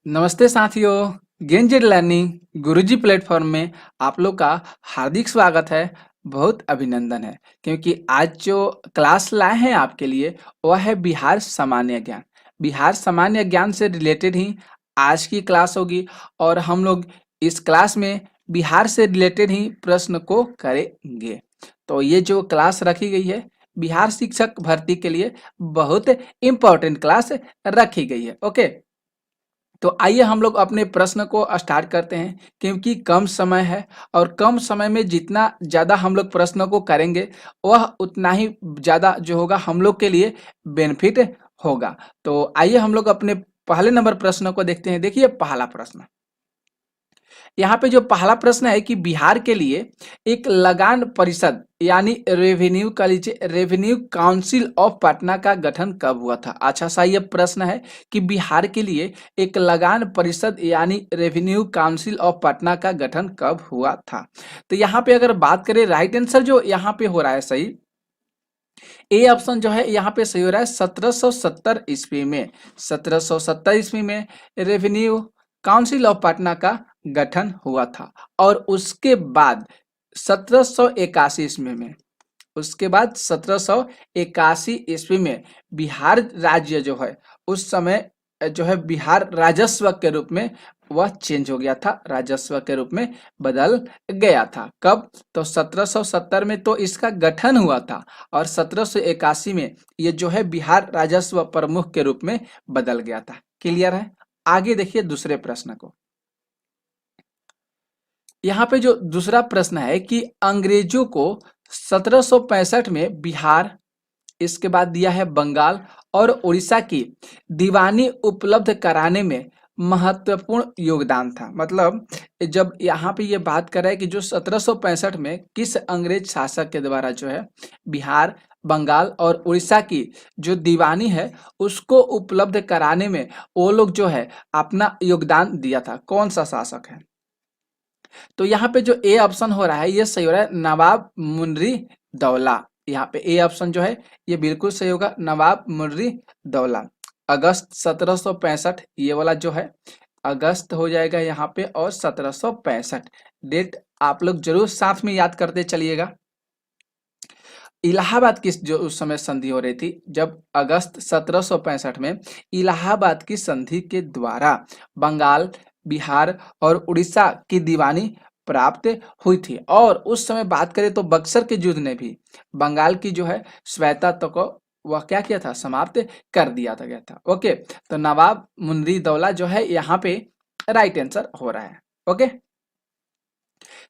नमस्ते साथियों। गेंजेड लर्निंग गुरुजी प्लेटफॉर्म में आप लोग का हार्दिक स्वागत है। बहुत अभिनंदन है क्योंकि आज जो क्लास लाए हैं आपके लिए वह है बिहार सामान्य ज्ञान। बिहार सामान्य ज्ञान से रिलेटेड ही आज की क्लास होगी और हम लोग इस क्लास में बिहार से रिलेटेड ही प्रश्न को करेंगे। तो ये जो क्लास रखी गई है बिहार शिक्षक भर्ती के लिए बहुत इम्पोर्टेंट क्लास रखी गई है। ओके, तो आइए हम लोग अपने प्रश्न को स्टार्ट करते हैं क्योंकि कम समय है और कम समय में जितना ज़्यादा हम लोग प्रश्नों को करेंगे वह उतना ही ज़्यादा जो होगा हम लोग के लिए बेनिफिट होगा। तो आइए हम लोग अपने पहले नंबर प्रश्न को देखते हैं। देखिए पहला प्रश्न, यहाँ पे जो पहला प्रश्न है कि बिहार के लिए एक लगान परिषद यानी रेवेन्यू का लीजिए रेवेन्यू काउंसिल ऑफ पटना का गठन कब हुआ था। अच्छा सा ये प्रश्न है कि बिहार के लिए एक लगान परिषद यानी रेवेन्यू काउंसिल ऑफ पटना का गठन कब हुआ था। तो यहाँ पे अगर बात करें राइट आंसर जो यहाँ पे हो रहा है सही, ए ऑप्शन जो है यहाँ पे सही हो रहा है 1770 ईस्वी में। 1770 ईस्वी में रेवेन्यू काउंसिल ऑफ पटना का गठन हुआ था और उसके बाद 1781 ईस्वी में 1781 ईस्वी में बिहार राज्य जो है उस समय जो है बिहार राजस्व के रूप में वह चेंज हो गया था, राजस्व के रूप में बदल गया था। कब? तो 1770 में तो इसका गठन हुआ था और 1781 में ये जो है बिहार राजस्व प्रमुख के रूप में बदल गया था। क्लियर है? आगे देखिए दूसरे प्रश्न को। यहाँ पे जो दूसरा प्रश्न है कि अंग्रेजों को 1765 में बिहार, इसके बाद दिया है बंगाल और उड़ीसा की दीवानी उपलब्ध कराने में महत्वपूर्ण योगदान था। मतलब जब यहाँ पे ये बात कर रहा है कि जो 1765 में किस अंग्रेज शासक के द्वारा जो है बिहार, बंगाल और उड़ीसा की जो दीवानी है उसको उपलब्ध कराने में वो लोग जो है अपना योगदान दिया था। कौन सा शासक है? तो यहाँ पे जो ए ऑप्शन हो रहा है ये सही हो रहा है, नवाब मुन्नी दौला। यहाँ पे ए ऑप्शन जो है ये बिल्कुल सही होगा, नवाब मुन्नी दौला। अगस्त 1765 ये वाला जो है अगस्त हो जाएगा यहाँ पे और 1765 डेट आप लोग जरूर साथ में याद करते चलिएगा। इलाहाबाद की जो उस समय संधि हो रही थी, जब अगस्त 1765 में इलाहाबाद की संधि के द्वारा बंगाल, बिहार और उड़ीसा की दीवानी प्राप्त हुई थी और उस समय बात करें तो बक्सर के युद्ध ने भी बंगाल की जो है स्वायत्तता को वह क्या किया था, समाप्त कर दिया था गया था। ओके, तो नवाब मुन्नी दौला जो है यहाँ पे राइट आंसर हो रहा है। ओके,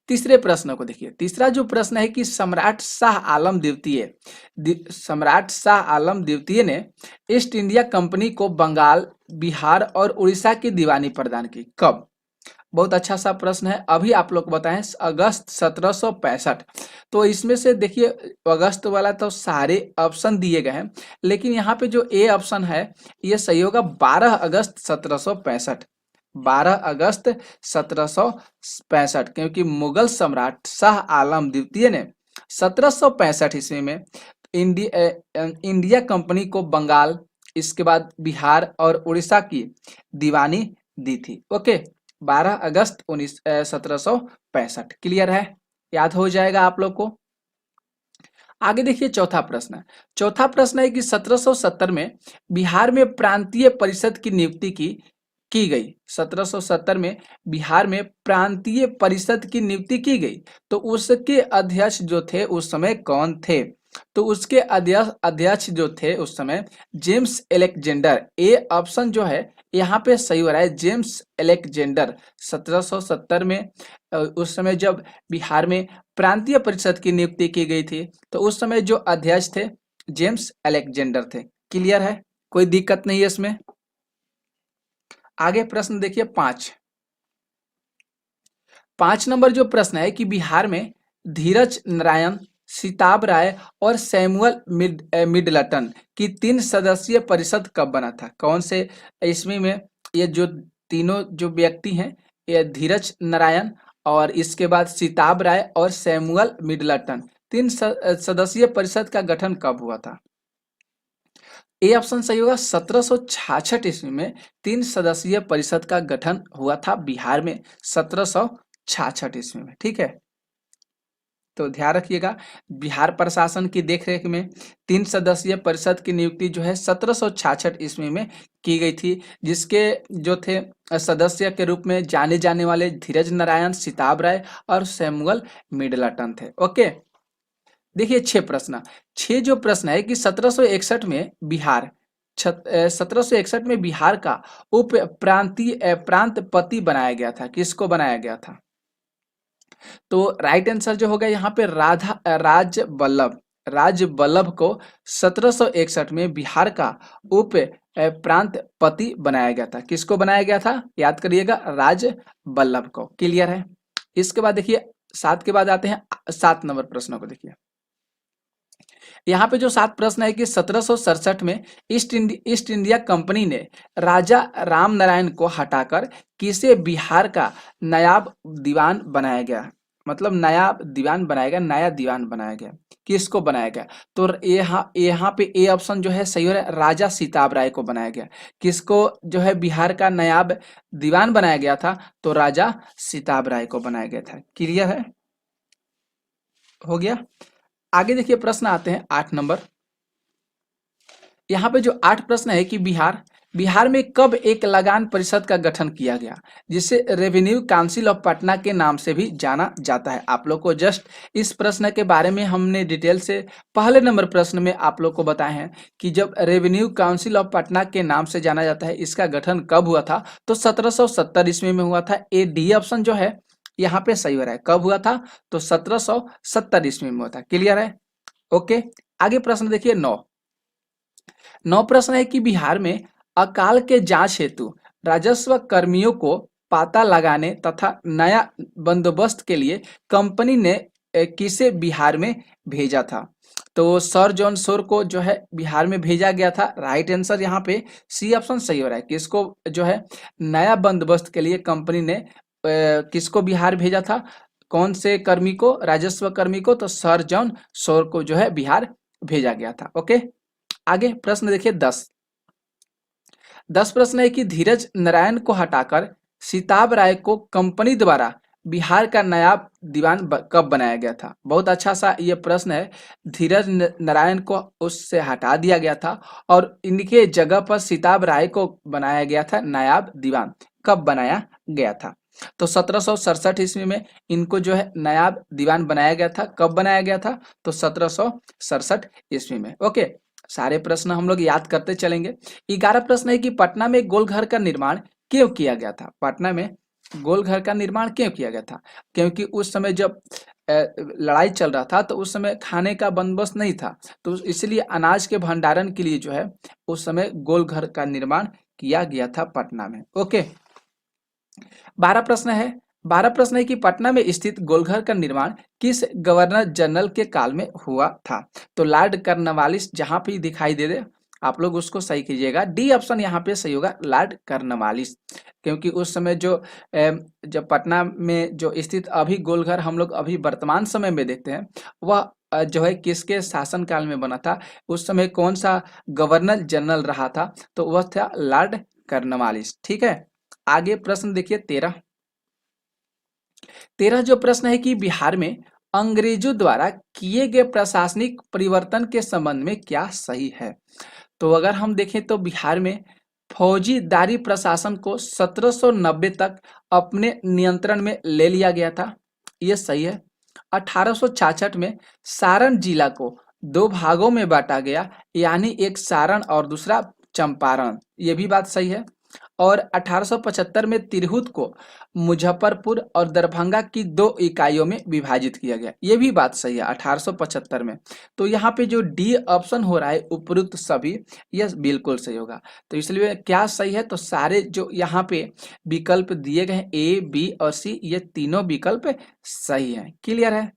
तीसरे प्रश्न को देखिए। तीसरा जो प्रश्न है कि सम्राट शाह आलम द्वितीय ने ईस्ट इंडिया कंपनी को बंगाल, बिहार और उड़ीसा की दीवानी प्रदान की। कब? बहुत अच्छा सा प्रश्न है। अभी आप लोग बताएं अगस्त 1765। तो इसमें से देखिए अगस्त वाला तो सारे ऑप्शन दिए गए हैं लेकिन यहाँ पे जो ए ऑप्शन है ये सही होगा, 12 अगस्त 1765। 12 अगस्त 1765 क्योंकि मुगल सम्राट शाह आलम द्वितीय ने 1765 ईस्वी में इंडिया कंपनी को बंगाल, इसके बाद बिहार और उड़ीसा की दीवानी दी थी। ओके, 12 अगस्त 1765। क्लियर है? याद हो जाएगा आप लोग को। आगे देखिए चौथा प्रश्न। चौथा प्रश्न है कि 1770 में बिहार में प्रांतीय परिषद की नियुक्ति की गई। 1770 में बिहार में प्रांतीय परिषद की नियुक्ति की गई तो उसके अध्यक्ष जो थे उस समय कौन थे? तो उसके अध्यक्ष जो थे उस समय जेम्स अलेक्जेंडर। ए ऑप्शन जो है यहाँ पे सही हो रहा है, जेम्स अलेक्जेंडर। 1770 में उस समय जब बिहार में प्रांतीय परिषद की नियुक्ति की गई थी तो उस समय जो अध्यक्ष थे जेम्स अलेक्जेंडर थे। क्लियर है? कोई दिक्कत नहीं है इसमें। आगे प्रश्न देखिए 5 नंबर जो प्रश्न है कि बिहार में धीरज नारायण, सिताब राय और सैमुअल मिडलटन की 3 सदस्यीय परिषद कब बना था? कौन से ईस्वी में ये जो तीनों जो व्यक्ति हैं, ये धीरज नारायण और इसके बाद सिताब राय और सैमुअल मिडलटन, 3 सदस्यीय परिषद का गठन कब हुआ था? ए ऑप्शन सही होगा। 1766 ईस्वी में 3 सदस्यीय परिषद का गठन हुआ था बिहार में 1766 ईस्वी में। ठीक है, तो ध्यान रखिएगा, बिहार प्रशासन की देखरेख में 3 सदस्यीय परिषद की नियुक्ति जो है 1766 ईस्वी में की गई थी, जिसके जो थे सदस्य के रूप में जाने जाने वाले धीरज नारायण, सिताब राय और सैमुअल मिडलटन थे। ओके, देखिए 6 प्रश्न, 6 जो प्रश्न है कि 1761 में बिहार 1761 में बिहार का उप प्रांतीय प्रांतपति बनाया गया था। किसको बनाया गया था? तो राइट आंसर जो होगा यहाँ पे राज वल्लभ को 1761 में बिहार का उप प्रांतपति बनाया गया था। किसको बनाया गया था? याद करिएगा, राज वल्लभ को। क्लियर है? इसके बाद देखिए 7 के बाद आते हैं 7 नंबर प्रश्नों को। देखिए यहाँ पे जो 7 प्रश्न है कि 1767 में ईस्ट इंडिया कंपनी ने राजा राम नारायण को हटाकर किसे बिहार का नायाब दीवान बनाया गया? मतलब नया दीवान बनाया गया, नया दीवान बनाया गया। किसको बनाया गया? तो यहाँ पे ए ऑप्शन जो है सही हो रहा है, राजा सिताब राय को बनाया गया। किसको जो है बिहार का नायाब दीवान बनाया गया था? तो राजा सिताब राय को बनाया गया था। क्लियर है? हो गया। आगे देखिए प्रश्न आते हैं 8 नंबर। यहाँ पे जो 8 प्रश्न है कि बिहार में कब एक लगान परिषद का गठन किया गया, जिसे रेवेन्यू काउंसिल ऑफ पटना के नाम से भी जाना जाता है। आप लोग को जस्ट इस प्रश्न के बारे में हमने डिटेल से पहले नंबर प्रश्न में आप लोग को बताए हैं कि जब रेवेन्यू काउंसिल ऑफ पटना के नाम से जाना जाता है, इसका गठन कब हुआ था? तो 1770 ईस्वी में हुआ था। ए डी ऑप्शन जो है यहाँ पे सही हो रहा है। कब हुआ था? तो 1770 ईस्वी में हुआ था। क्लियर है? ओके, आगे प्रश्न देखिए 9 प्रश्न है कि बिहार में अकाल के जांच हेतु राजस्व कर्मियों को पता लगाने तथा नया बंदोबस्त के लिए कंपनी ने किसे बिहार में भेजा था? तो सर जॉन शोर को जो है बिहार में भेजा गया था। राइट आंसर यहाँ पे सी ऑप्शन सही हो रहा है कि इसको जो है नया बंदोबस्त के लिए कंपनी ने किसको बिहार भेजा था? कौन से कर्मी को? राजस्व कर्मी को। तो सर जॉन शोर को जो है बिहार भेजा गया था। ओके, आगे प्रश्न देखिए 10 प्रश्न है कि धीरज नारायण को हटाकर सिताब राय को कंपनी द्वारा बिहार का नायाब दीवान कब बनाया गया था? बहुत अच्छा सा ये प्रश्न है। धीरज नारायण को उससे हटा दिया गया था और इनके जगह पर सिताब राय को बनाया गया था नायाब दीवान। कब बनाया गया था? तो 1767 ईस्वी में इनको जो है नायाब दीवान बनाया गया था। कब बनाया गया था? तो 1767 ईस्वी में। ओके, सारे प्रश्न हम लोग याद करते चलेंगे। 11 प्रश्न है कि पटना में गोलघर का निर्माण क्यों किया गया था? पटना में गोलघर का निर्माण क्यों किया गया था? क्योंकि उस समय जब लड़ाई चल रहा था तो उस समय खाने का बंदोबस्त नहीं था, तो इसलिए अनाज के भंडारण के लिए जो है उस समय गोलघर का निर्माण किया गया था पटना में। ओके, 12 प्रश्न है कि पटना में स्थित गोलघर का निर्माण किस गवर्नर जनरल के काल में हुआ था? तो लॉर्ड कर्नवालिस जहां पे दिखाई दे दे आप लोग उसको सही कीजिएगा। डी ऑप्शन यहाँ पे सही होगा, लॉर्ड कर्नवालिस। क्योंकि उस समय जो जब पटना में जो स्थित अभी गोलघर हम लोग अभी वर्तमान समय में देखते हैं, वह जो है किसके शासन काल में बना था? उस समय कौन सा गवर्नर जनरल रहा था? तो वह था लॉर्ड कर्नवालिस। ठीक है, आगे प्रश्न देखिए 13 जो प्रश्न है कि बिहार में अंग्रेजों द्वारा किए गए प्रशासनिक परिवर्तन के संबंध में क्या सही है? तो अगर हम देखें तो बिहार में फौजीदारी प्रशासन को 1790 तक अपने नियंत्रण में ले लिया गया था। ये सही है। 1866 में सारण जिला को 2 भागों में बांटा गया, यानी एक सारण और दूसरा चंपारण। ये भी बात सही है। और 1875 में तिरहुत को मुजफ्फरपुर और दरभंगा की 2 इकाइयों में विभाजित किया गया। ये भी बात सही है 1875 में। तो यहाँ पे जो डी ऑप्शन हो रहा है उपरोक्त सभी, यह बिल्कुल सही होगा। तो इसलिए क्या सही है? तो सारे जो यहाँ पे विकल्प दिए गए हैं ए, बी और सी, ये तीनों विकल्प सही है। क्लियर है?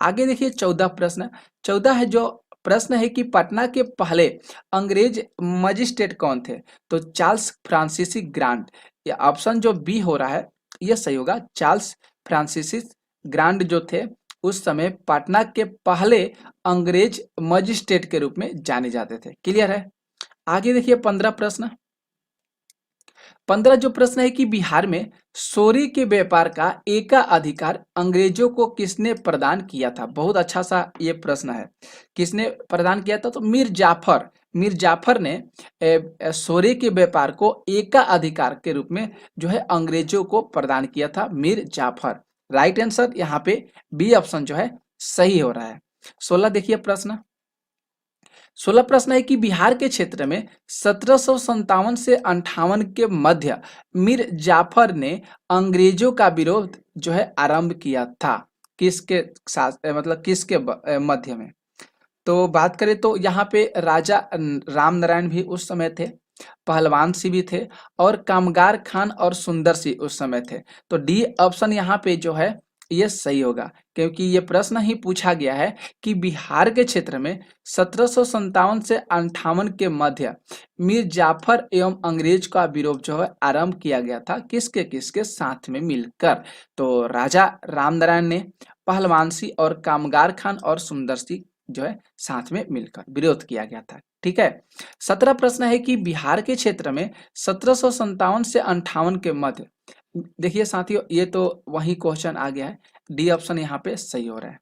आगे देखिए 14 प्रश्न। 14 है जो प्रश्न है कि पटना के पहले अंग्रेज मजिस्ट्रेट कौन थे? तो चार्ल्स फ्रांसिस ग्रांट। ये ऑप्शन जो बी हो रहा है ये सही होगा। चार्ल्स फ्रांसिस ग्रांट जो थे उस समय पटना के पहले अंग्रेज मजिस्ट्रेट के रूप में जाने जाते थे। क्लियर है? आगे देखिए 15 प्रश्न। 15 जो प्रश्न है कि बिहार में सोरे के व्यापार का एकाधिकार अंग्रेजों को किसने प्रदान किया था? बहुत अच्छा सा ये प्रश्न है। किसने प्रदान किया था? तो मीर जाफर ने सोरे के व्यापार को एकाधिकार के रूप में जो है अंग्रेजों को प्रदान किया था, मीर जाफर। राइट आंसर यहाँ पे बी ऑप्शन जो है सही हो रहा है। 16 देखिए प्रश्न। 16 प्रश्न है कि बिहार के क्षेत्र में 1757 से अंठावन के मध्य मीर जाफर ने अंग्रेजों का विरोध जो है आरंभ किया था। किसके साथ मतलब किसके मध्य में? तो बात करें तो यहाँ पे राजा राम नारायण भी उस समय थे, पहलवान सिंह भी थे और कामगार खान और सुंदर सिंह उस समय थे। तो डी ऑप्शन यहाँ पे जो है ये सही होगा, क्योंकि ये प्रश्न ही पूछा गया है कि बिहार के क्षेत्र में 1757 से अंठावन के मध्य मीर जाफर एवं अंग्रेज का विरोध जो है आरंभ किया गया था, किसके किसके साथ में मिलकर? तो राजा राम नारायण ने, पहलवान सिंह और कामगार खान और सुंदर सिंह जो है साथ में मिलकर विरोध किया गया था। ठीक है। 17 प्रश्न है कि बिहार के क्षेत्र में 1757 से अंठावन के मध्य, देखिए साथियों ये तो वही क्वेश्चन आ गया है, डी ऑप्शन यहाँ पे सही हो रहा है।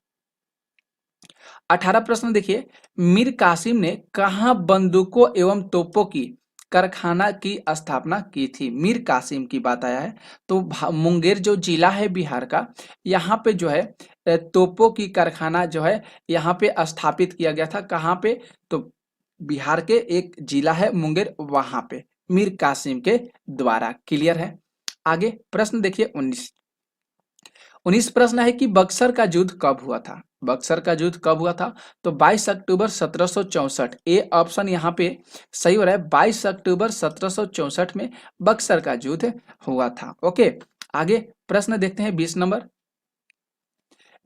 18 प्रश्न देखिए, मीर कासिम ने कहा बंदूकों एवं तोपों की कारखाना की स्थापना की थी? मीर कासिम की बात आया है तो मुंगेर जो जिला है बिहार का, यहाँ पे जो है तोपों की कारखाना जो है यहाँ पे स्थापित किया गया था। कहाँ पे? तो बिहार के एक जिला है मुंगेर, वहां पे मीर कासिम के द्वारा। क्लियर है। आगे प्रश्न देखिए 19। 19 प्रश्न है कि बक्सर का युद्ध कब हुआ था? बक्सर का युद्ध कब हुआ था? तो 22 अक्टूबर 1764। ए ऑप्शन यहाँ पे सही हो रहा है। 22 अक्टूबर 1764 में बक्सर का युद्ध हुआ था। ओके, आगे प्रश्न देखते हैं 20 नंबर।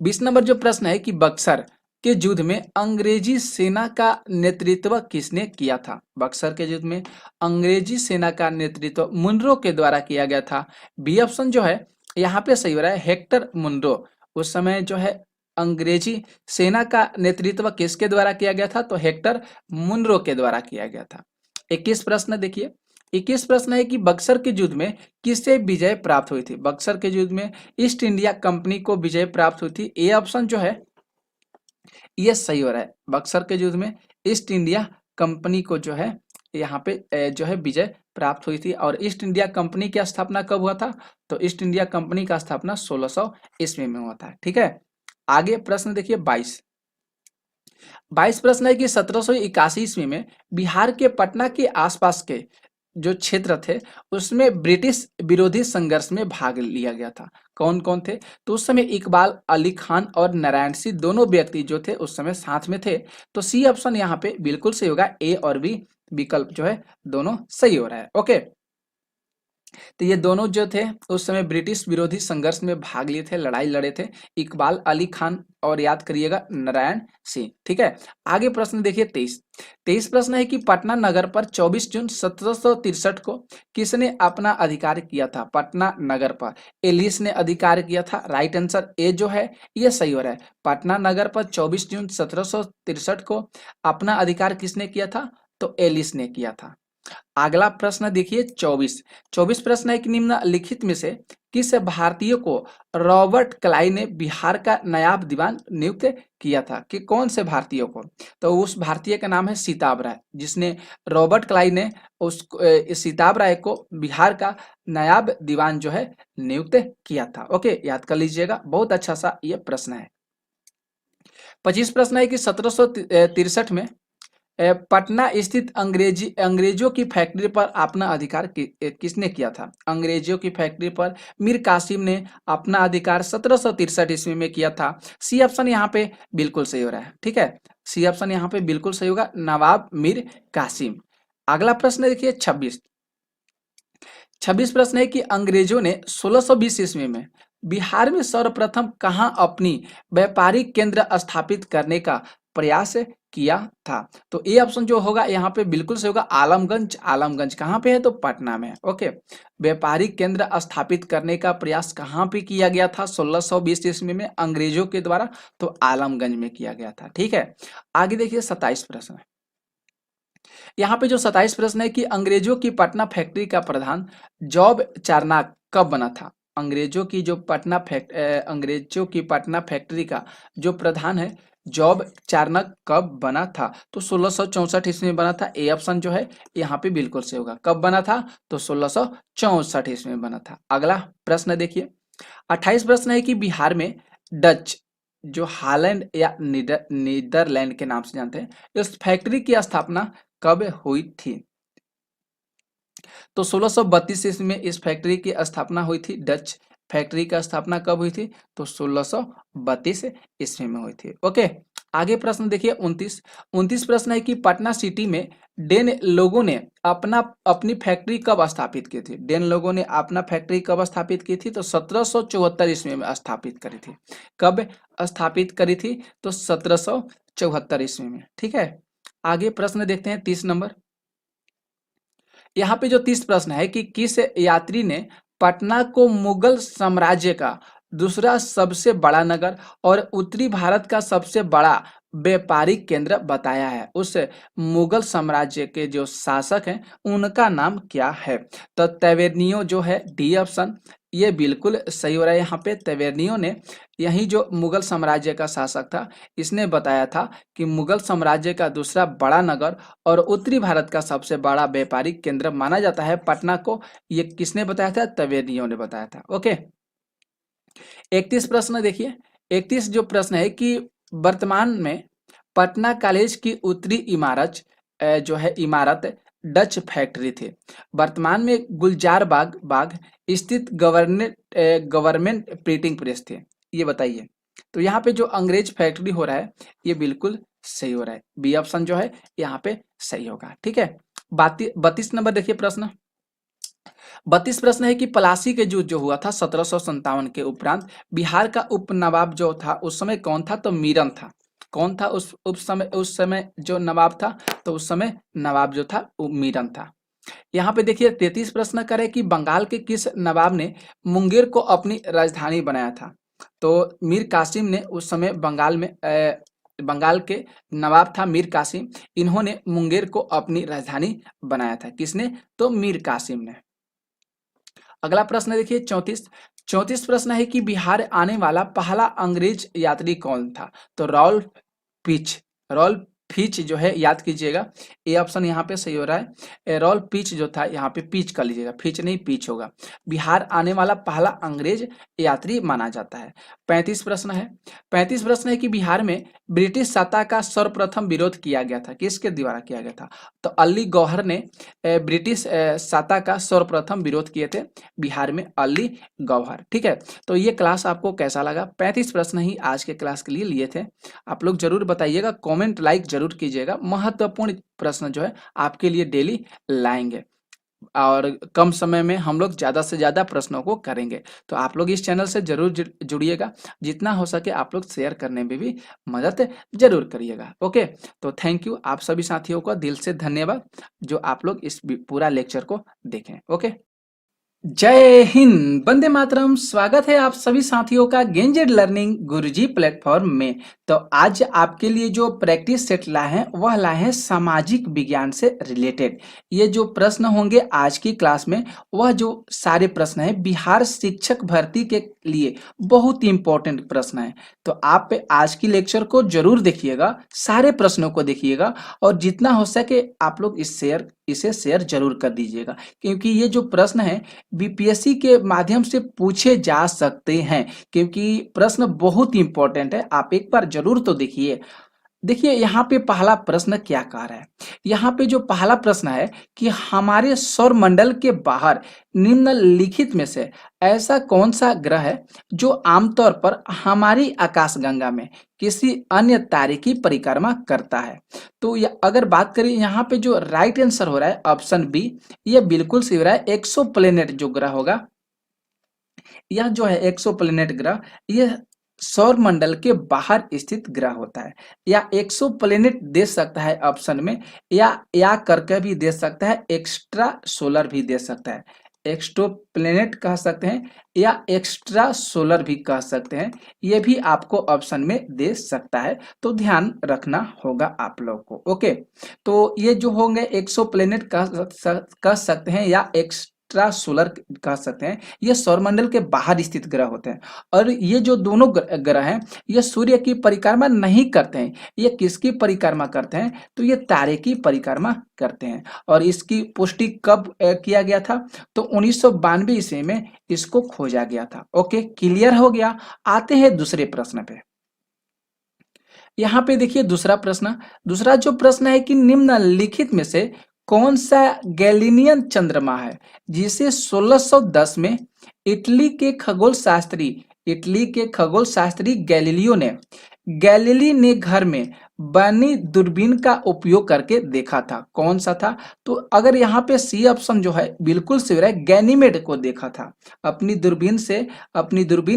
20 नंबर जो प्रश्न है कि बक्सर के युद्ध में अंग्रेजी सेना का नेतृत्व किसने किया था? बक्सर के युद्ध में अंग्रेजी सेना का नेतृत्व मुनरो के द्वारा किया गया था। बी ऑप्शन जो है यहाँ पे सही हो रहा है, हेक्टर मुनरो। उस समय जो है अंग्रेजी सेना का नेतृत्व किसके द्वारा किया गया था? तो हेक्टर मुनरो के द्वारा किया गया था। 21 प्रश्न देखिए। 21 प्रश्न है कि बक्सर के युद्ध में किसे विजय प्राप्त हुई थी? बक्सर के युद्ध में ईस्ट इंडिया कंपनी को विजय प्राप्त हुई थी। ए ऑप्शन जो है ये सही हो रहा है। बक्सर के युद्ध में ईस्ट इंडिया कंपनी को जो है यहाँ पे जो है विजय प्राप्त हुई थी। और ईस्ट इंडिया कंपनी की स्थापना कब हुआ था? तो ईस्ट इंडिया कंपनी का स्थापना 1600 ईस्वी में हुआ था। ठीक है। आगे प्रश्न देखिए 22। 22 प्रश्न है कि 1781 ईस्वी में बिहार के पटना के आसपास के जो क्षेत्र थे उसमें ब्रिटिश विरोधी संघर्ष में भाग लिया गया था। कौन कौन थे? तो उस समय इकबाल अली खान और नारायण सिंह दोनों व्यक्ति जो थे उस समय साथ में थे। तो सी ऑप्शन यहाँ पे बिल्कुल सही होगा। ए और बी विकल्प जो है दोनों सही हो रहा है। ओके, तो ये दोनों जो थे उस समय ब्रिटिश विरोधी संघर्ष में भाग लिए थे, लड़ाई लड़े थे, इकबाल अली खान और याद करिएगा नारायण सिंह। ठीक है। आगे प्रश्न देखिए 23। 23 प्रश्न है कि पटना नगर पर 24 जून 1763 को किसने अपना अधिकार किया था? पटना नगर पर एलिस ने अधिकार किया था। राइट आंसर ए जो है ये सही हो रहा है। पटना नगर पर 24 जून 1763 को अपना अधिकार किसने किया था? तो एलिस ने किया था। अगला प्रश्न देखिए 24। 24 प्रश्न है कि निम्नलिखित में से किस भारतीय को रॉबर्ट क्लाइव ने बिहार का नायब दीवान नियुक्त किया था? कि कौन से भारतीय को? तो उस भारतीय का नाम है सीताब राय, जिसने रॉबर्ट क्लाइव ने उस सीताब राय को बिहार का नायब दीवान जो है नियुक्त किया था। ओके, याद कर लीजिएगा, बहुत अच्छा सा ये प्रश्न है। 25 प्रश्न है कि 1763 में पटना स्थित अंग्रेजों की फैक्ट्री पर अपना अधिकार किसने किया था? अंग्रेजों की फैक्ट्री पर मीर कासिम ने अपना अधिकार 1763 ईस्वी में किया था। सी ऑप्शन यहाँ पे बिल्कुल सही हो रहा है। ठीक है, सी ऑप्शन यहाँ पे बिल्कुल सही होगा, नवाब मीर कासिम। अगला प्रश्न देखिए 26। 26 प्रश्न है कि अंग्रेजों ने 1620 ईस्वी में बिहार में सर्वप्रथम कहाँ अपनी व्यापारिक केंद्र स्थापित करने का प्रयास किया था? तो ए ऑप्शन जो होगा यहाँ पे बिल्कुल सही होगा, आलमगंज। आलमगंज कहाँ पे है? तो पटना में है। ओके, व्यापारिक केंद्र स्थापित करने का प्रयास कहाँ पे किया गया था 1620 ईस्वी में अंग्रेजों के द्वारा? तो आलमगंज में किया गया था। ठीक है। आगे देखिए 27 प्रश्न। यहाँ पे जो 27 प्रश्न है कि अंग्रेजों की पटना फैक्ट्री का प्रधान जॉब चार्नक कब बना था? अंग्रेजों की पटना फैक्ट्री का जो प्रधान है जॉब चार्नक कब बना था? तो 1664 ईस्वी में बना था। ए ऑप्शन जो है यहाँ पे बिल्कुल सही होगा। कब बना था? तो 1664 ईस्वी में बना था। अगला प्रश्न देखिए, 28 प्रश्न है कि बिहार में डच जो हालैंड या नीदरलैंड के नाम से जानते हैं इस फैक्ट्री की स्थापना कब हुई थी? तो 1632 ईस्वी में इस फैक्ट्री की स्थापना हुई थी। डच फैक्ट्री का स्थापना कब हुई थी? तो 1632 ईस्वी में हुई थी। ओके, आगे प्रश्न देखिए 29 प्रश्न है कि पटना सिटी में डेन लोगों ने अपनी फैक्ट्री कब स्थापित की थी? डेन लोगों ने अपना फैक्ट्री कब स्थापित की थी? तो 1774 ईस्वी में स्थापित करी थी। कब स्थापित करी थी? तो 1774 ईस्वी में। ठीक है, आगे प्रश्न देखते हैं 30 नंबर। यहाँ पे जो 30 प्रश्न है कि किस यात्री ने पटना को मुगल साम्राज्य का दूसरा सबसे बड़ा नगर और उत्तरी भारत का सबसे बड़ा व्यापारिक केंद्र बताया है? उस मुगल साम्राज्य के जो शासक हैं उनका नाम क्या है? तो तैवेरनियो जो है, डी ऑप्शन ये बिल्कुल सही हो रहा है। यहाँ पे तैवेरनियो ने, यही जो मुगल साम्राज्य का शासक था, इसने बताया था कि मुगल साम्राज्य का दूसरा बड़ा नगर और उत्तरी भारत का सबसे बड़ा व्यापारिक केंद्र माना जाता है पटना को। ये किसने बताया था? तवेरनियों ने बताया था। ओके, 31 प्रश्न देखिए। 31 जो प्रश्न है कि वर्तमान में पटना कॉलेज की उत्तरी इमारत जो है इमारत डच फैक्ट्री थी। वर्तमान में गुलजार बाग स्थित गवर्नमेंट प्रिंटिंग प्रेस थे। ये बताइए। तो यहाँ पे जो अंग्रेज फैक्ट्री हो रहा है ये बिल्कुल सही हो रहा है। बी ऑप्शन जो है यहाँ पे सही होगा। ठीक है, 32 नंबर देखिए प्रश्न। 32 प्रश्न है कि पलासी के युद्ध जो हुआ था 1757 के उपरांत बिहार का उप नवाब जो था उस समय कौन था? तो मीरन था। कौन था उस समय जो नवाब था? तो उस समय नवाब जो था वो मीरन था। यहाँ पे देखिए 33 प्रश्न करे कि बंगाल के किस नवाब ने मुंगेर को अपनी राजधानी बनाया था? तो मीर कासिम ने उस समय बंगाल के नवाब था मीर कासिम। इन्होंने मुंगेर को अपनी राजधानी बनाया था। किसने? तो मीर कासिम ने। अगला प्रश्न देखिए 34 प्रश्न है कि बिहार आने वाला पहला अंग्रेज यात्री कौन था? तो रॉल्फ फिच जो है, याद कीजिएगा, ए ऑप्शन यहाँ पे सही हो रहा है। रॉल्फ पिच जो था, यहाँ पे पिच कर लीजिएगा, फिच नहीं पिच होगा। बिहार आने वाला पहला अंग्रेज यात्री माना जाता है। 35 प्रश्न है। 35 प्रश्न है कि बिहार में ब्रिटिश सत्ता का सर्वप्रथम विरोध किया गया था। किसके द्वारा किया गया था? तो अली गौहर ने ब्रिटिश सत्ता का सर्वप्रथम विरोध किए थे बिहार में, अली गौहर। ठीक है, तो ये क्लास आपको कैसा लगा? 35 प्रश्न ही आज के क्लास के लिए थे। आप लोग जरूर बताइएगा, कमेंट लाइक जरूर कीजिएगा। महत्वपूर्ण प्रश्न जो है आपके लिए डेली लाएंगे और कम समय में हम लोग ज़्यादा से ज़्यादा प्रश्नों को करेंगे। तो आप लोग इस चैनल से जरूर जुड़िएगा। जितना हो सके आप लोग शेयर करने में भी मदद जरूर करिएगा। ओके, तो थैंक यू, आप सभी साथियों का दिल से धन्यवाद जो आप लोग इस पूरा लेक्चर को देखें। ओके, जय हिंद, वंदे मातरम। स्वागत है आप सभी साथियों का गेंजेड लर्निंग गुरुजी प्लेटफॉर्म में। तो आज आपके लिए जो प्रैक्टिस सेट लाए हैं वह लाए हैं सामाजिक विज्ञान से रिलेटेड। ये जो प्रश्न होंगे आज की क्लास में वह जो सारे प्रश्न हैं बिहार शिक्षक भर्ती के लिए बहुत ही इंपॉर्टेंट प्रश्न है। तो आप आज की लेक्चर को जरूर देखिएगा, सारे प्रश्नों को देखिएगा और जितना हो सके आप लोग इसे शेयर जरूर कर दीजिएगा, क्योंकि ये जो प्रश्न है बीपीएससी के माध्यम से पूछे जा सकते हैं। क्योंकि प्रश्न बहुत ही इंपॉर्टेंट है, आप एक बार जरूर तो देखिए। देखिए यहाँ पे पहला प्रश्न क्या कह रहा है। यहाँ पे जो पहला प्रश्न है कि हमारे सौर मंडल के बाहर निम्नलिखित में से ऐसा कौन सा ग्रह है जो आमतौर पर हमारी आकाशगंगा में किसी अन्य तारे की परिक्रमा करता है? तो अगर बात करें यहाँ पे जो राइट आंसर हो रहा है ऑप्शन बी, ये बिल्कुल सही हो रहा है। एक्सो प्लेनेट जो ग्रह होगा, यह जो है एक्सो प्लेनेट ग्रह, यह सौर मंडल के बाहर स्थित ग्रह होता है। या एक्सो प्लेनेट दे सकता है ऑप्शन में, या करके भी दे सकता है, एक्स्ट्रा सोलर भी दे सकता है। एक्सोप्लैनेट कह सकते हैं या एक्स्ट्रा सोलर भी कह सकते हैं। ये भी आपको ऑप्शन में दे सकता है, तो ध्यान रखना होगा आप लोग को। ओके, तो ये जो होंगे एक्सोप्लैनेट कह सकते हैं या एक्स्ट्रा सोलर कह सकते हैं, ये सौरमंडल के बाहर स्थित ग्रह होते हैं। और ये जो दोनों ग्रह हैं, ये सूर्य की परिक्रमा नहीं करते हैं। ये किसकी परिक्रमा करते हैं? तो ये तारे की परिक्रमा करते हैं। और इसकी पुष्टि कब किया गया था? तो 1992 ईस्वी में इसको खोजा गया था। ओके, क्लियर हो गया। आते हैं दूसरे प्रश्न पे। यहाँ पे देखिए दूसरा प्रश्न। दूसरा जो प्रश्न है कि निम्नलिखित में से कौन सा गैलीलियन चंद्रमा है जिसे 1610 में इटली के खगोल शास्त्री गैलीली ने घर में बनी दूरबीन का उपयोग करके देखा था? कौन सा था? तो अगर यहाँ पे सी ऑप्शन जो है बिल्कुल सही है, गैनीमेड को देखा था अपनी दूरबीन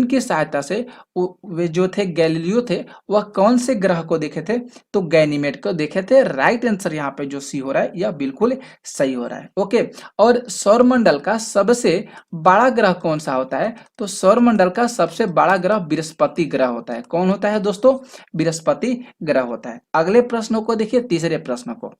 की सहायता से। वे जो थे गैलीलियो थे, वह कौन से ग्रह को देखे थे? तो गैनीमेड को देखे थे। राइट आंसर यहाँ पे जो सी हो रहा है यह बिल्कुल सही हो रहा है। ओके, और सौरमंडल का सबसे बड़ा ग्रह कौन सा होता है? तो सौरमंडल का सबसे बड़ा ग्रह बृहस्पति ग्रह होता है। कौन होता है दोस्तों? बृहस्पति ग्रह होता है। अगले प्रश्नों को देखिए, तीसरे प्रश्न को।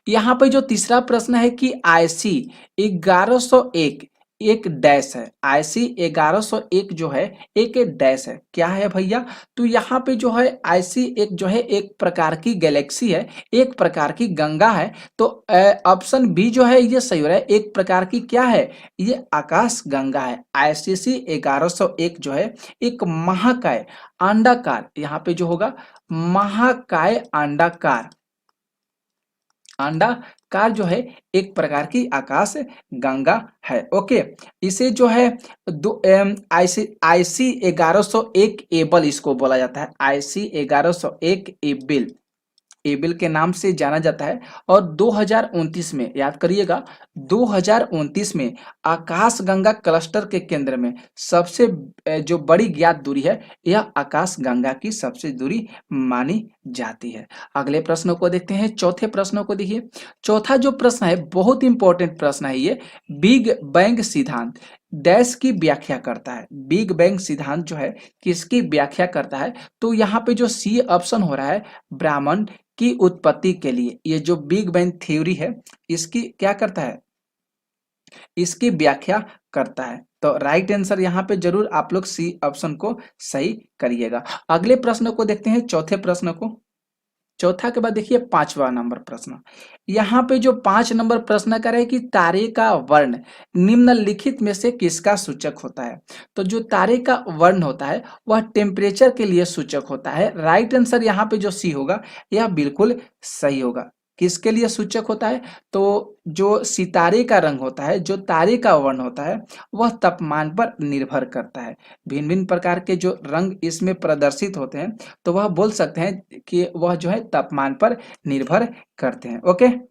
यहाँ पे जो तीसरा प्रश्न है कि आईसी 1101 एक डैश है। आईसी 1101 जो है एक डैश है। क्या है भैया? तो यहाँ पे जो है आईसी एक जो है एक प्रकार की गैलेक्सी है, एक प्रकार की गंगा है। तो ऑप्शन बी जो है ये सही हो रहा है। एक प्रकार की क्या है? ये आकाश गंगा है। आईसीसी 1101 जो है एक महाकाय अंडाकार, यहाँ पे जो होगा महाकाय अंडाकार जो है एक प्रकार की आकाश गंगा है। ओके, इसे जो है आईसी 1101 एबल इसको बोला जाता है। आईसी 1101 एबल के नाम से जाना जाता है। और 2029 में, याद करिएगा, 2029 में आकाशगंगा क्लस्टर के केंद्र में सबसे जो बड़ी ज्ञात दूरी है, यह आकाशगंगा की सबसे दूरी मानी जाती है। अगले प्रश्नों को देखते हैं। चौथे प्रश्नों को देखिए। चौथा जो प्रश्न है बहुत इंपॉर्टेंट प्रश्न है ये। बिग बैंग सिद्धांत डैश की व्याख्या करता है। बिग बैंग सिद्धांत जो है किसकी व्याख्या करता है? तो यहाँ पे जो सी ऑप्शन हो रहा है ब्रह्मांड की उत्पत्ति के लिए, ये जो बिग बैंग थ्योरी है इसकी क्या करता है? इसकी व्याख्या करता है। तो राइट आंसर यहाँ पे जरूर आप लोग सी ऑप्शन को सही करिएगा। अगले प्रश्न को देखते हैं, चौथे प्रश्न को। चौथा के बाद देखिए पांचवा नंबर प्रश्न। यहाँ पे जो 5 नंबर प्रश्न करे कि तारे का वर्ण निम्नलिखित में से किसका सूचक होता है? तो जो तारे का वर्ण होता है वह टेम्परेचर के लिए सूचक होता है। राइट आंसर यहाँ पे जो सी होगा यह बिल्कुल सही होगा। किसके लिए सूचक होता है? तो जो सितारे का रंग होता है, जो तारे का वर्ण होता है, वह तापमान पर निर्भर करता है। भिन्न भिन्न प्रकार के जो रंग इसमें प्रदर्शित होते हैं, तो वह बोल सकते हैं कि वह जो है तापमान पर निर्भर करते हैं। ओके,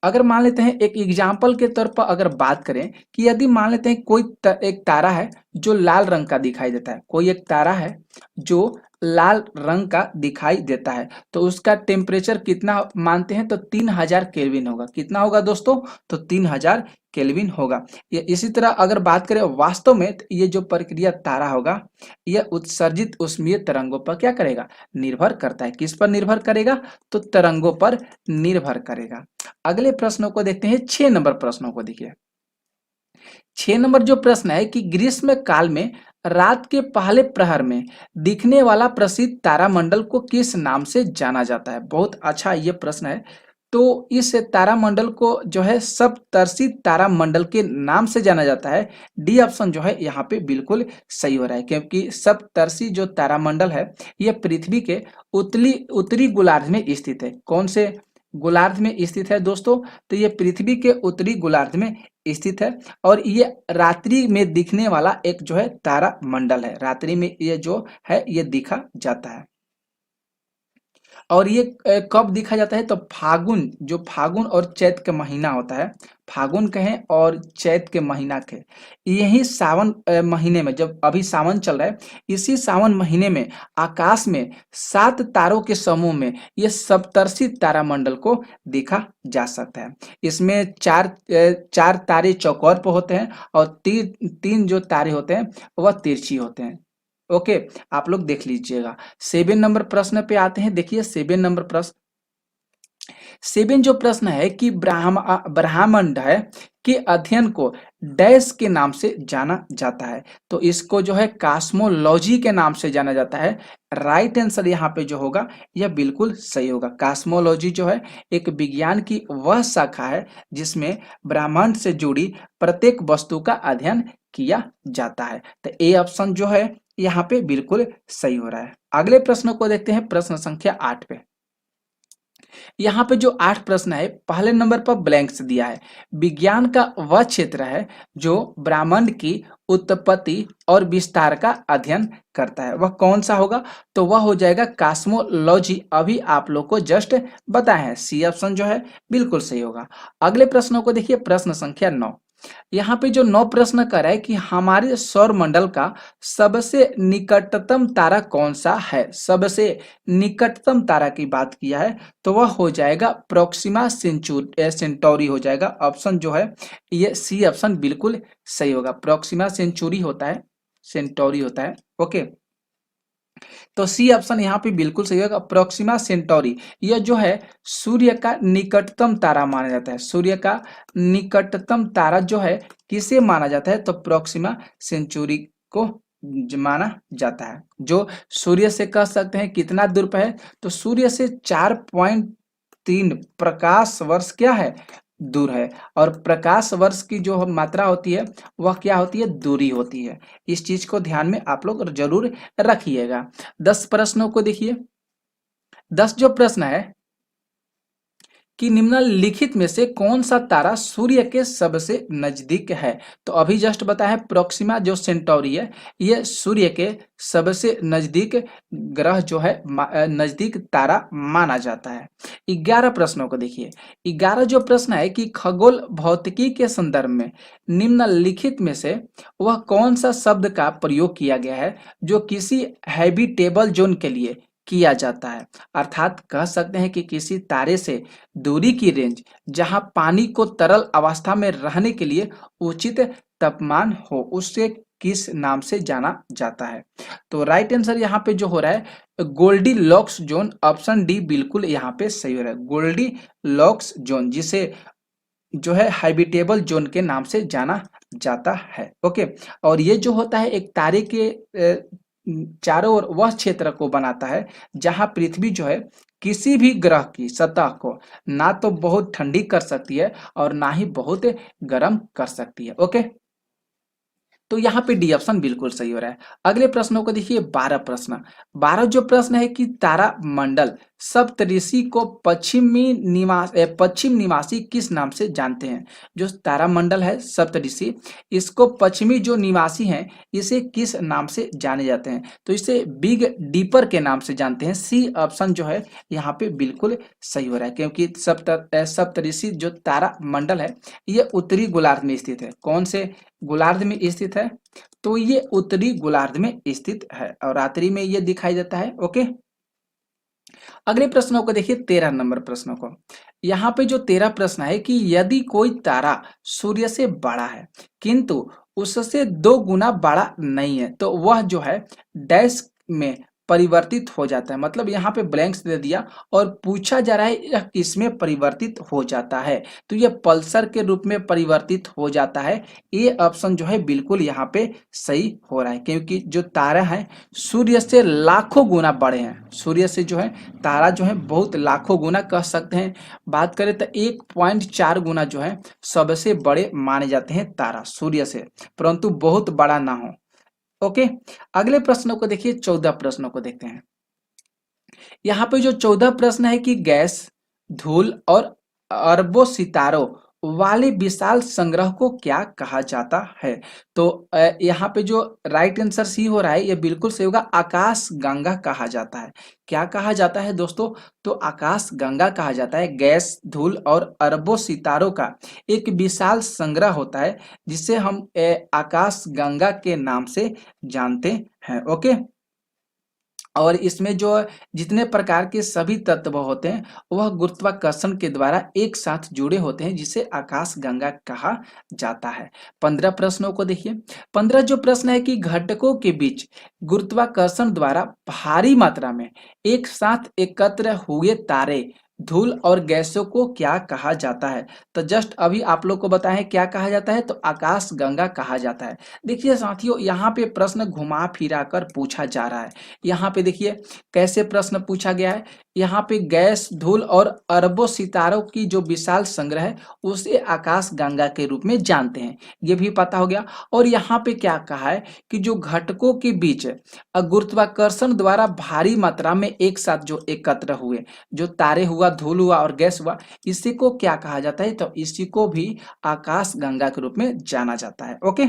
अगर मान लेते हैं एक एग्जाम्पल के तौर पर अगर बात करें कि यदि मान लेते हैं कोई एक तारा है जो लाल रंग का दिखाई देता है, कोई एक तारा है जो लाल रंग का दिखाई देता है, तो उसका टेम्परेचर कितना मानते हैं? तो 3000 केल्विन होगा। कितना होगा दोस्तों? तो 3000 केल्विन होगा। ये इसी तरह अगर बात करें वास्तव में, तो ये जो प्रक्रिया तारा होगा यह उत्सर्जित ऊष्मीय तरंगों पर क्या करेगा? निर्भर करता है। किस पर निर्भर करेगा? तो तरंगों पर निर्भर करेगा। अगले प्रश्नों को देखते हैं। 6 नंबर प्रश्नों को देखिए। 6 नंबर जो प्रश्न है कि ग्रीष्म काल में रात के पहले प्रहर में दिखने वाला प्रसिद्ध तारामंडल को किस नाम से जाना जाता है? बहुत अच्छा ये प्रश्न है। तो इस तारामंडल को जो है सप्तर्षि तारामंडल के नाम से जाना जाता है। डी ऑप्शन जो है यहाँ पे बिल्कुल सही हो रहा है, क्योंकि सप्तर्षि जो तारामंडल है यह पृथ्वी के उत्तरी गोलार्ध में स्थित है। कौन से गोलार्ध में स्थित है दोस्तों? तो ये पृथ्वी के उत्तरी गोलार्ध में स्थित है। और ये रात्रि में दिखने वाला एक जो है तारा मंडल है। रात्रि में ये जो है ये दिखा जाता है। और ये कब देखा जाता है? तो फागुन, जो फागुन और चैत का महीना होता है, फागुन कहें और चैत के महीना के, यही सावन महीने में, जब अभी सावन चल रहा है, इसी सावन महीने में आकाश में 7 तारों के समूह में ये सप्तर्षि तारामंडल को देखा जा सकता है। इसमें 4 तारे चौकोर पे होते हैं और 3 जो तारे होते हैं वह तिरछी होते हैं। ओके, आप लोग देख लीजिएगा। 7 नंबर प्रश्न पे आते हैं। देखिए 7 नंबर प्रश्न, 7 जो प्रश्न है कि ब्रह्मांड है के अध्ययन को डैश के नाम से जाना जाता है। तो इसको जो है कॉस्मोलॉजी के नाम से जाना जाता है। राइट आंसर यहाँ पे जो होगा यह बिल्कुल सही होगा। कॉस्मोलॉजी जो है एक विज्ञान की वह शाखा है जिसमें ब्रह्मांड से जुड़ी प्रत्येक वस्तु का अध्ययन किया जाता है। तो ए ऑप्शन जो है यहाँ पे बिल्कुल सही हो रहा है। अगले प्रश्न को देखते हैं, प्रश्न संख्या 8 पे। यहाँ पे जो 8 प्रश्न है, पहले नंबर पर ब्लैंक्स दिया है। विज्ञान का वह क्षेत्र है जो ब्रह्मांड की उत्पत्ति और विस्तार का अध्ययन करता है। वह कौन सा होगा? तो वह हो जाएगा कॉस्मोलॉजी। अभी आप लोग को जस्ट बताया है, सी ऑप्शन जो है बिल्कुल सही होगा। अगले प्रश्नों को देखिए, प्रश्न संख्या 9। यहाँ पे जो 9 प्रश्न कर है कि हमारे सौर मंडल का सबसे निकटतम तारा कौन सा है? सबसे निकटतम तारा की बात किया है तो वह हो जाएगा प्रोक्सिमा सेंटोरी हो जाएगा। ऑप्शन जो है ये सी ऑप्शन बिल्कुल सही होगा। प्रोक्सिमा सेंचुरी होता है, सेंटोरी होता है। ओके, तो सी ऑप्शन यहाँ पे बिल्कुल सही होगा। प्रोक्सिमा सेंटोरी यह जो है सूर्य का निकटतम तारा माना जाता है। सूर्य का निकटतम तारा जो है किसे माना जाता है? तो प्रोक्सिमा सेंचुरी को माना जाता है। जो सूर्य से कह सकते हैं कितना दूर पे है? तो सूर्य से 4.3 प्रकाश वर्ष क्या है? दूर है। और प्रकाश वर्ष की जो मात्रा होती है वह क्या होती है? दूरी होती है। इस चीज को ध्यान में आप लोग जरूर रखिएगा। 10 प्रश्नों को देखिए। 10 जो प्रश्न है कि निम्नलिखित में से कौन सा तारा सूर्य के सबसे नजदीक है? तो अभी जस्ट बताया है प्रोक्सिमा जो सेंटोरी है ये सूर्य के सबसे नजदीक ग्रह जो है, नजदीक तारा माना जाता है। 11 प्रश्नों को देखिए। 11 जो प्रश्न है कि खगोल भौतिकी के संदर्भ में निम्नलिखित में से वह कौन सा शब्द का प्रयोग किया गया है जो किसी हैबिटेबल जोन के लिए किया जाता है? अर्थात कह सकते हैं कि किसी तारे से दूरी की रेंज जहां पानी को तरल अवस्था में रहने के लिए उचित तापमान हो, उससे किस नाम से जाना जाता है? तो राइट आंसर यहाँ पे जो हो रहा है Goldilocks zone. Option D बिल्कुल यहाँ पे सही हो रहा है। गोल्डी लॉक्स जोन जिसे जो है हैबिटेबल जोन के नाम से जाना जाता है। ओके, और ये जो होता है एक तारे के चारों ओर वह क्षेत्र को बनाता है जहां पृथ्वी जो है किसी भी ग्रह की सतह को ना तो बहुत ठंडी कर सकती है और ना ही बहुत गर्म कर सकती है। ओके, तो यहाँ पे डी ऑप्शन बिल्कुल सही हो रहा है। अगले प्रश्नों को देखिए, 12 प्रश्न। 12 जो प्रश्न है कि तारा मंडल सप्तऋषि को पश्चिम निवासी किस नाम से जानते हैं? जो तारा मंडल है सप्तऋषि, इसको पश्चिमी जो निवासी हैं इसे किस नाम से जाने जाते हैं? तो इसे बिग डीपर के नाम से जानते हैं। सी ऑप्शन जो है यहाँ पे बिल्कुल सही हो रहा है, क्योंकि सप्तऋषि जो तारा मंडल है ये उत्तरी गोलार्ध में स्थित है। कौन से गोलार्ध में स्थित है? तो ये उत्तरी गोलार्ध में स्थित है और रात्रि में ये दिखाई देता है। ओके, अगले प्रश्नों को देखिए, 13 नंबर प्रश्नों को। यहाँ पे जो 13 प्रश्न है कि यदि कोई तारा सूर्य से बड़ा है किंतु उससे 2 गुना बड़ा नहीं है तो वह जो है डैश में परिवर्तित हो जाता है। मतलब यहाँ पे ब्लैंक्स दे दिया और पूछा जा रहा है यह किसमें परिवर्तित हो जाता है? तो यह पल्सर के रूप में परिवर्तित हो जाता है। ये ऑप्शन जो है बिल्कुल यहाँ पे सही हो रहा है, क्योंकि जो तारा है सूर्य से लाखों गुना बड़े हैं। सूर्य से जो है तारा जो है बहुत लाखों गुना कह सकते हैं। बात करें तो 1.4 गुना जो है सबसे बड़े माने जाते हैं तारा सूर्य से, परंतु बहुत बड़ा ना हो। ओके, अगले प्रश्नों को देखिए, 14 प्रश्नों को देखते हैं। यहाँ पे जो 14 प्रश्न है कि गैस, धूल और अरबों सितारों वाले विशाल संग्रह को क्या कहा जाता है? तो यहाँ पे जो राइट आंसर सी हो रहा है ये बिल्कुल सही होगा, आकाश गंगा कहा जाता है। क्या कहा जाता है दोस्तों? तो आकाश गंगा कहा जाता है। गैस, धूल और अरबों सितारों का एक विशाल संग्रह होता है जिसे हम आकाश गंगा के नाम से जानते हैं। ओके, और इसमें जो जितने प्रकार के सभी तत्व होते हैं वह गुरुत्वाकर्षण के द्वारा एक साथ जुड़े होते हैं जिसे आकाश गंगा कहा जाता है। 15 प्रश्नों को देखिए। 15 जो प्रश्न है कि घटकों के बीच गुरुत्वाकर्षण द्वारा भारी मात्रा में एक साथ एकत्र हुए तारे, धूल और गैसों को क्या कहा जाता है? तो जस्ट अभी आप लोग को बताएं क्या कहा जाता है, तो आकाश गंगा कहा जाता है। देखिए साथियों, यहाँ पे प्रश्न घुमा फिरा कर पूछा जा रहा है। यहाँ पे देखिए कैसे प्रश्न पूछा गया है। यहाँ पे गैस, धूल और अरबों सितारों की जो विशाल संग्रह है उसे आकाश गंगा के रूप में जानते हैं, ये भी पता हो गया। और यहाँ पे क्या कहा है कि जो घटकों के बीच गुरुत्वाकर्षण द्वारा भारी मात्रा में एक साथ जो एकत्र हुए, जो तारे हुआ, धूल हुआ और गैस हुआ, इसी को क्या कहा जाता है? तो इसी को भी आकाश गंगा के रूप में जाना जाता है। ओके,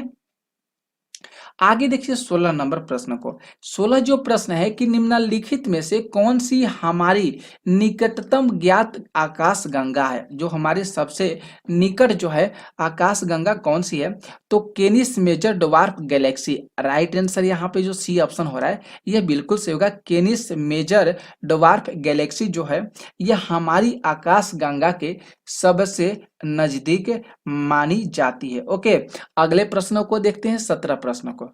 आगे देखिए 16 नंबर प्रश्न को। 16 जो प्रश्न है कि निम्नलिखित में से कौन सी हमारी निकटतम ज्ञात आकाश गंगा है? जो हमारे सबसे निकट जो है आकाश गंगा कौन सी है? तो Canis Major dwarf galaxy. Right answer यहाँ पे जो सी ऑप्शन हो रहा है यह बिल्कुल सही होगा। केनिस मेजर डवार्फ गैलेक्सी जो है यह हमारी आकाश गंगा के सबसे नजदीक मानी जाती है। ओके, अगले प्रश्नों को देखते हैं, 17 प्रश्नों को।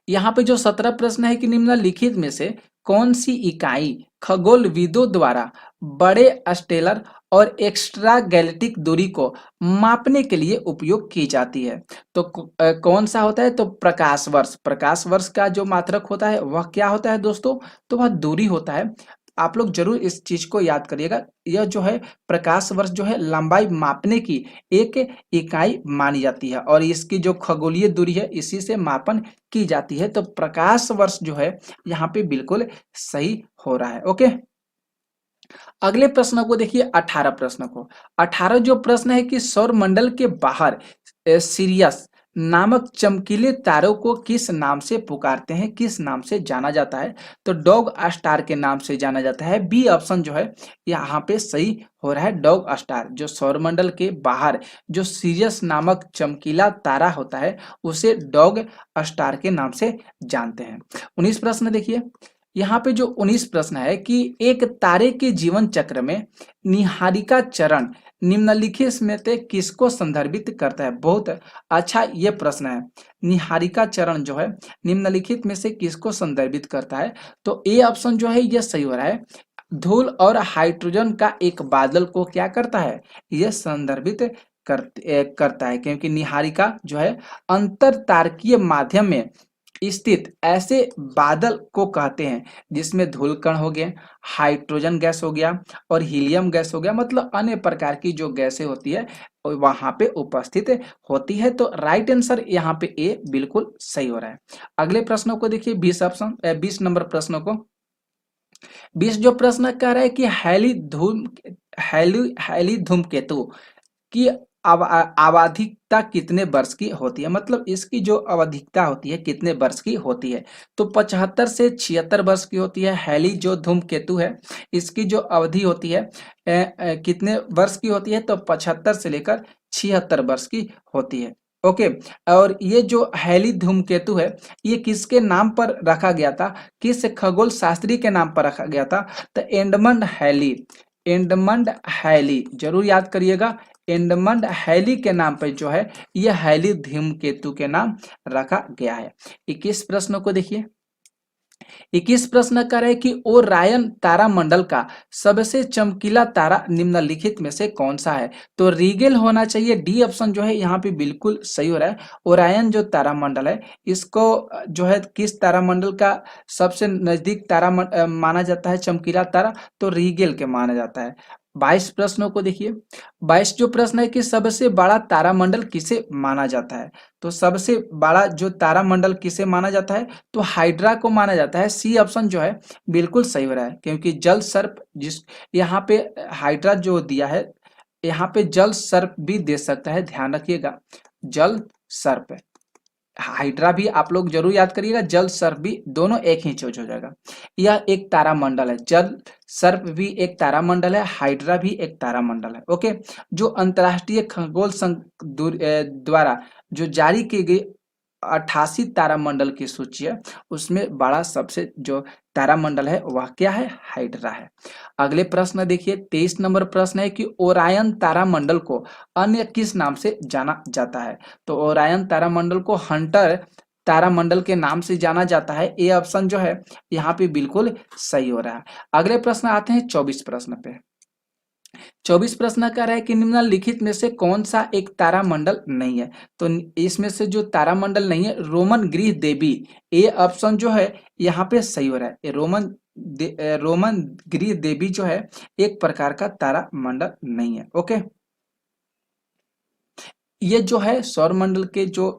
यहाँ पे जो 17 प्रश्न है कि निम्नलिखित में से कौन सी इकाई खगोलविदों द्वारा बड़े स्टेलर और एक्स्ट्रा गैलेक्टिक दूरी को मापने के लिए उपयोग की जाती है? तो कौन सा होता है? तो प्रकाश वर्ष। प्रकाश वर्ष का जो मात्रक होता है वह क्या होता है दोस्तों? तो वह दूरी होता है। आप लोग जरूर इस चीज को याद करिएगा। यह जो है प्रकाश वर्ष जो है लंबाई मापने की एक इकाई मानी जाती है और इसकी जो खगोलीय दूरी है इसी से मापन की जाती है। तो प्रकाश वर्ष जो है यहाँ पे बिल्कुल सही हो रहा है। ओके, अगले प्रश्न को देखिए, 18 प्रश्न को। 18 जो प्रश्न है कि सौर मंडल के बाहर सीरियस नामक चमकीले तारों को किस नाम से पुकारते हैं, किस नाम से जाना जाता है? तो डॉग स्टार के नाम से जाना जाता है। बी ऑप्शन जो है यहाँ पे सही हो रहा है, डॉग स्टार। जो सौरमंडल के बाहर जो सीरियस नामक चमकीला तारा होता है उसे डॉग स्टार के नाम से जानते हैं। 19 प्रश्न देखिए। यहाँ पे जो 19 प्रश्न है कि एक तारे के जीवन चक्र में निहारिका चरण निम्नलिखित में से किसको संदर्भित करता है? बहुत अच्छा ये प्रश्न है। निहारिका चरण जो है निम्नलिखित में से किसको संदर्भित करता है? तो ए ऑप्शन जो है ये सही हो रहा है। धूल और हाइड्रोजन का एक बादल को क्या करता है? ये संदर्भित करता है, क्योंकि निहारिका जो है अंतर तारकीय माध्यम में स्थित ऐसे बादल को कहते हैं जिसमें धूल कण हो गए, हाइड्रोजन गैस हो गया और हीलियम गैस हो गया, मतलब अन्य प्रकार की जो गैसें होती है वहां पे उपस्थित होती है। तो राइट आंसर यहाँ पे ए बिल्कुल सही हो रहा है। अगले प्रश्नों को देखिए, 20 नंबर प्रश्नों को। 20 जो प्रश्न कह रहा है कि हैली धूमकेतु की आवधिकता कितने वर्ष की होती है? मतलब इसकी जो आवधिकता होती है कितने वर्ष की होती है? तो 75 से 76 वर्ष की होती है। हैली जो धूमकेतु है इसकी जो अवधि होती है कितने वर्ष की होती है? तो 75 से लेकर 76 वर्ष की होती है। ओके, और ये जो हैली धूमकेतु है ये किसके नाम पर रखा गया था? किस खगोल शास्त्री के नाम पर रखा गया था? तो एडमंड हैली। एडमंड हैली जरूर याद करिएगा। एडमंड हैली के नाम पर जो है यह हैली धूमकेतु के नाम रखा गया है। 21 प्रश्नों को देखिए। 21 प्रश्न कर रहे कि ओरायन तारामंडल का सबसे चमकीला तारा निम्नलिखित में से कौन सा है? तो रीगेल होना चाहिए। डी ऑप्शन जो है यहाँ पे बिल्कुल सही हो रहा है। ओरायन जो तारामंडल है इसको जो है किस तारामंडल का सबसे नजदीक तारा माना जाता है चमकीला तारा? तो रीगेल के माना जाता है। 22 प्रश्नों को देखिए। 22 जो प्रश्न है कि सबसे बड़ा तारामंडल किसे माना जाता है? तो सबसे बड़ा जो तारामंडल किसे माना जाता है? तो हाइड्रा को माना जाता है। सी ऑप्शन जो है बिल्कुल सही हो रहा है, क्योंकि जल सर्प जिस यहाँ पे हाइड्रा जो दिया है यहाँ पे जल सर्प भी दे सकता है, ध्यान रखिएगा, जल सर्प। हाइड्रा भी आप लोग जरूर याद करिएगा, जल सर्प भी दोनों एक ही चीज हो जाएगा। यह एक तारामंडल है, जल सर्प भी एक तारामंडल है, हाइड्रा भी एक तारामंडल है। ओके, जो अंतरराष्ट्रीय खगोल द्वारा जो जारी की गई 88 तारामंडल की सूची है, उसमें बड़ा सबसे जो तारामंडल है वह क्या है, हाइड्रा है। अगले प्रश्न देखिए, 23 नंबर प्रश्न है कि ओरायन तारामंडल को अन्य किस नाम से जाना जाता है। तो ओरायन तारामंडल को हंटर तारामंडल के नाम से जाना जाता है। ये ऑप्शन जो है यहाँ पे बिल्कुल सही हो रहा है। अगले प्रश्न आते हैं 24 प्रश्न पे। 24 प्रश्न कह रहा है कि निम्नलिखित में से कौन सा एक तारामंडल नहीं है। तो इसमें से जो तारामंडल नहीं है, रोमन ग्रह देवी, ये ऑप्शन जो है यहाँ पे सही हो रहा है। ये रोमन ग्रह देवी जो है एक प्रकार का तारामंडल नहीं है। ओके, ये जो है सौरमंडल के जो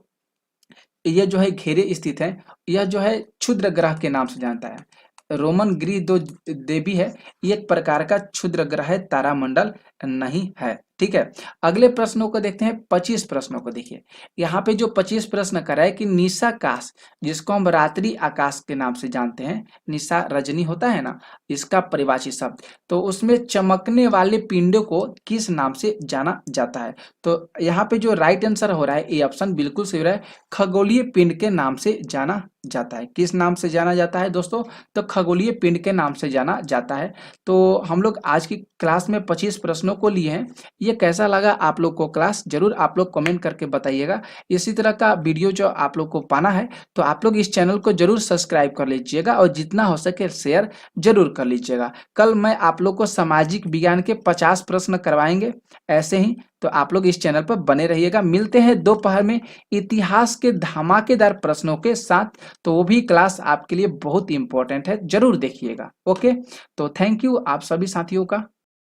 ये जो है घेरे स्थित है, यह जो है क्षुद्र ग्रह के नाम से जानता है। रोमन ग्रह दो देवी है, ये एक प्रकार का क्षुद्र ग्रह है, तारामंडल नहीं है। ठीक है, अगले प्रश्नों को देखते हैं, 25 प्रश्नों को देखिए। यहाँ पे जो 25 प्रश्न करा है कि निशाकाश, जिसको हम रात्रि आकाश के नाम से जानते हैं, निशा रजनी होता है ना, इसका परिभाषित शब्द, तो उसमें चमकने वाले पिंडों को किस नाम से जाना जाता है। तो यहाँ पे जो राइट आंसर हो रहा है, ये ऑप्शन बिल्कुल सही हो रहा है, खगोलीय पिंड के नाम से जाना जाता है। किस नाम से जाना जाता है दोस्तों, तो खगोलीय पिंड के नाम से जाना जाता है। तो हम लोग आज की क्लास में 25 प्रश्नों को लिए हैं। ये कैसा लगा आप लोग को क्लास, जरूर आप लोग कमेंट करके बताइएगा। इसी तरह का वीडियो जो आप लोग को पाना है, तो आप लोग इस चैनल को जरूर सब्सक्राइब कर लीजिएगा और जितना हो सके शेयर जरूर कर लीजिएगा। कल मैं आप लोग को सामाजिक विज्ञान के 50 प्रश्न करवाएंगे ऐसे ही, तो आप लोग इस चैनल पर बने रहिएगा। मिलते हैं दोपहर में इतिहास के धमाकेदार प्रश्नों के साथ, तो वो भी क्लास आपके लिए बहुत इंपॉर्टेंट है, जरूर देखिएगा। ओके, तो थैंक यू आप सभी साथियों का।